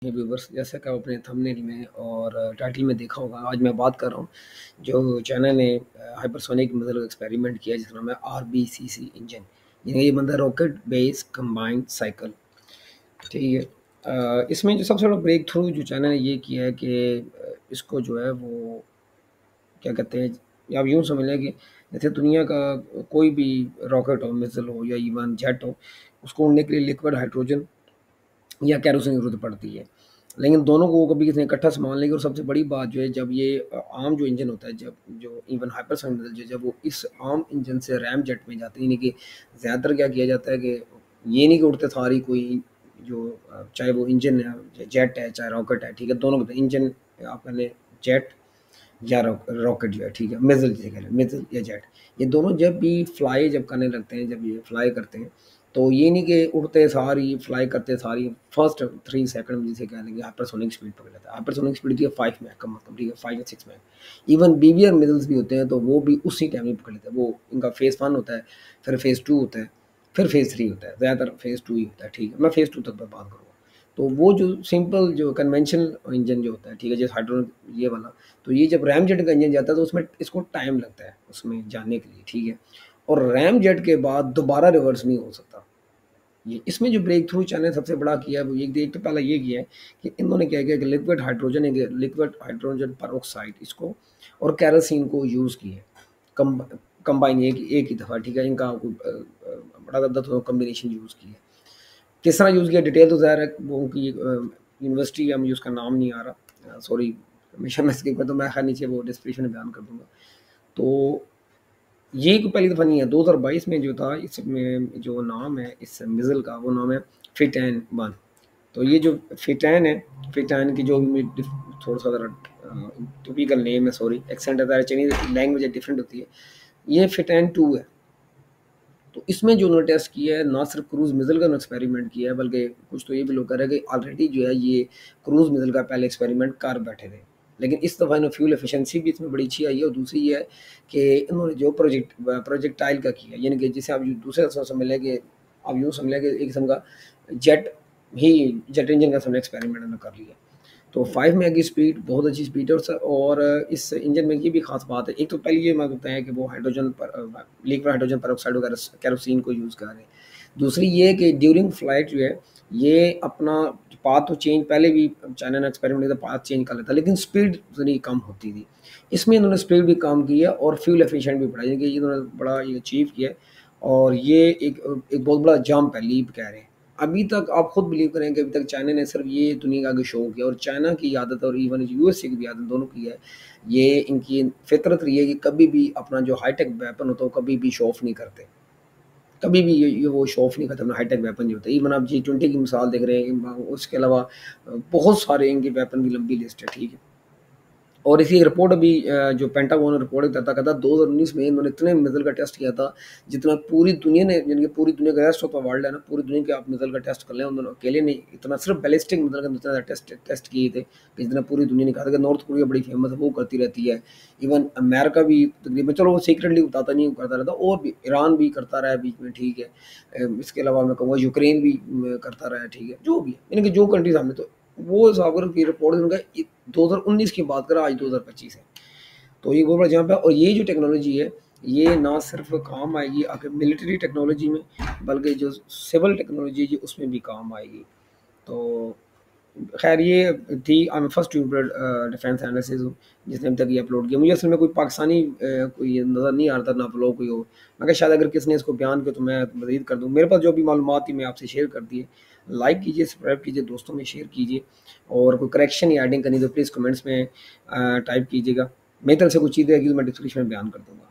हे viewers, जैसा कि आप अपने थंबनेल में और टाइटल में देखा होगा, आज मैं बात कर रहा हूँ जो चाइना ने हाइपरसोनिक मतलब एक्सपेरिमेंट किया जिसका नाम है आरबीसीसी इंजन। ये मतलब रॉकेट बेस कंबाइंड साइकिल। ठीक है। इसमें जो सबसे बड़ा ब्रेक थ्रू जो चाइना ने ये किया है कि इसको जो है वो क्या कहते हैं, या आप यूँ समझ लें कि जैसे दुनिया का कोई भी रॉकेट हो, मिसाइल हो या इवन जेट हो, उसको उड़ने के लिए लिक्विड हाइड्रोजन या केरोसिन की ज़रूरत पड़ती है। लेकिन दोनों को कभी किसी ने इकट्ठा सामान लेंगे। और सबसे बड़ी बात जो है, जब ये आम जो इंजन होता है, जब जो इवन हाइपरसोनिक जो जब वो इस आम इंजन से रैम जेट में जाते हैं, यानी कि ज़्यादातर क्या किया जाता है कि ये नहीं कि उड़ते सारी कोई जो चाहे वो इंजन है, जेट है, चाहे रॉकेट है, ठीक है, दोनों के इंजन आप कह लें जेट या रॉकेट जो है, ठीक है, मिसाइल जिसे कह लें, मिसाइल या जेट, ये दोनों जब भी फ्लाई जब करने लगते हैं, जब ये फ्लाई करते हैं, तो ये नहीं कि उड़ते सारी फ्लाई करते सारी फर्स्ट 3 सेकंड में जिसे कह लेंगे हाइपरसोनिक स्पीड पकड़ लेता है। हाइपरसोनिक स्पीड होती है 5 मैक कम से कम, ठीक है, 5 या 6 मैक। इवन बीवीआर मिसाइल्स भी होते हैं तो वो भी उसी टाइम में पकड़ लेते हैं। वो इनका फेज़ 1 होता है, फिर फेज़ 2 होता है, फिर फेज़ 3 होता है। ज़्यादातर फेज़ 2 ही होता है, ठीक है। मैं फेज़ 2 तक मैं बात करूँगा। तो वो जो सिंपल जो कन्वेंशनल इंजन जो होता है, ठीक है, जैसे हाइड्रोजन ये वाला, तो ये जब रैम जेट का इंजन जाता है तो उसमें इसको टाइम लगता है उसमें जाने के लिए, ठीक है। और रैम जेट के बाद दोबारा रिवर्स नहीं हो सकता। ये इसमें जो ब्रेक थ्रू चाइना ने सबसे बड़ा किया है वो एक तो पहला ये किया है कि इन्होंने क्या किया कि लिक्विड हाइड्रोजन पेरोक्साइड इसको और केरोसिन को यूज़ किया है कम कंबाइन एक ही दफ़ा, ठीक है। इनका बड़ा ज़बरदस्त कॉम्बिनेशन यूज़ किया है। किस तरह यूज़ किया डिटेल तो ज़ाहिर है वो उनकी यूनिवर्सिटी या मुझे उसका नाम नहीं आ रहा, सॉरी, हमेशा मैं स्किप कर, तो मैं खैर नीचे वो डिस्क्रिप्शन में बयान कर दूँगा। तो ये कोई पहली दफ़ा नहीं है, 2022 में जो था इसमें जो नाम है इस मिज़िल का वो नाम है फिटैन 1। तो ये जो फिटैन है, फिटैन की जो भी थोड़ा-सा ज़रा टिपिकल नेम है, सॉरी, एक्सेंट है, चाइनीज़ लैंग्वेज डिफरेंट होती है। ये फिटैन 2 है। तो इसमें जो उन्होंने टेस्ट किया है, ना सिर्फ क्रूज़ मिसाइल का एक्सपेरिमेंट किया है, बल्कि कुछ तो ये भी लोग कह रहे हैं कि ऑलरेडी जो है ये क्रूज़ मिसाइल का पहले एक्सपेरिमेंट कर बैठे थे। लेकिन इस दफ़ा इन्होंने फ्यूल एफिशिएंसी भी इसमें बड़ी अच्छी आई है। और दूसरी ये है कि इन्होंने जो प्रोजेक्टाइल का किया, यानी कि जिसे आप दूसरे लफ्ज़ों में समझ लें कि आप यूँ समझ लें कि एक किस्म का जेट जेट इंजन का हमने एक्सपेरिमेंट इन्होंने कर लिया। तो 5 मैक की स्पीड बहुत अच्छी स्पीड है। और इस इंजन में ये भी ख़ास बात है, एक तो पहले ये मैं बताया कि वो हाइड्रोजन पर लिक्विड हाइड्रोजन पेरोक्साइड वगैरह केरोसिन को यूज़ कर रहे हैं। दूसरी ये कि ड्यूरिंग फ्लाइट जो है ये अपना पाथ तो चेंज पहले भी चाइना ने एक्सपेरिमेंट किया था, पाथ चेंज कर लेता, लेकिन स्पीड थोड़ी कम होती थी। इसमें इन्होंने स्पीड भी कम की है और फ्यूल एफिशिएंट भी बढ़ाई है, कि इन्होंने बड़ा ये अचीव किया है। और ये एक बहुत बड़ा जंप है, लीप कह रहे हैं। अभी तक आप खुद बिलीव करें कि अभी तक चाइना ने सिर्फ ये दुनिया का आगे शो किया, और चाइना की आदत और इवन यूएसए की भी आदत दोनों की है, ये इनकी फितरत रही है कि कभी भी अपना जो हाईटेक वेपन होता है वो कभी भी शो ऑफ नहीं करते। कभी भी ये वो शो ऑफ नहीं करते अपना हाईटेक वेपन जो होता है। इवन आप G20 की मिसाल देख रहे हैं, उसके अलावा बहुत सारे इनके वेपन की लंबी लिस्ट है, ठीक है। और इसी रिपोर्ट अभी जो पेंटागन रिपोर्ट कहता 2019 में इन्होंने इतने मिसाइल का टेस्ट किया था जितना पूरी दुनिया ने, यानी कि पूरी दुनिया का रेस्ट ऑफ द वर्ल्ड है ना, पूरी दुनिया के आप मिसाइल का टेस्ट कर लें, उन्होंने अकेले नहीं इतना, सिर्फ बैलिस्टिक मिसाइल का इतना टेस्ट किए थे कि जितना पूरी दुनिया ने कहा था। कि नॉर्थ कोरिया बड़ी फेमस है, वो करती रहती है। इवन अमेरिका भी तकरीबन, चलो वो सीक्रेटली बताता नहीं, वो करता रहता, और भी ईरान भी करता रहा है बीच में, ठीक है। इसके अलावा मैं कहूँगा यूक्रेन भी करता रहा है, ठीक है, जो भी है, यानी कि जो कंट्रीज हमने, तो वो हिसाब की रिपोर्ट उनका 2019 की बात करें, आज 2025 है। तो ये बहुत बड़ा जंप है। और ये जो टेक्नोलॉजी है ये ना सिर्फ काम आएगी आगे मिलिट्री टेक्नोलॉजी में, बल्कि जो सिविल टेक्नोलॉजी है उसमें भी काम आएगी। तो खैर ये थी फर्स्ट ट्यूबर डिफेंस एनालिसिस जिसने अभी तक ये अपलोड किया। मुझे असल में कोई पाकिस्तानी कोई नज़र नहीं आ रहा था, ना ब्लॉग कोई हो। मैं कहा शायद अगर किसने इसको बयान किया तो मैं मज़ीद कर दूँ। मेरे पास जो भी मालूमात थी मैं आपसे शेयर कर दी है। लाइक कीजिए, सब्सक्राइब कीजिए, दोस्तों में शेयर कीजिए। और कोई करेक्शन या एडिंग करनी तो प्लीज़ कमेंट्स में टाइप कीजिएगा। मेरी तरफ से कुछ चीज़ें आएगी तो मैं डिस्क्रिप्शन में बयान कर दूँगा।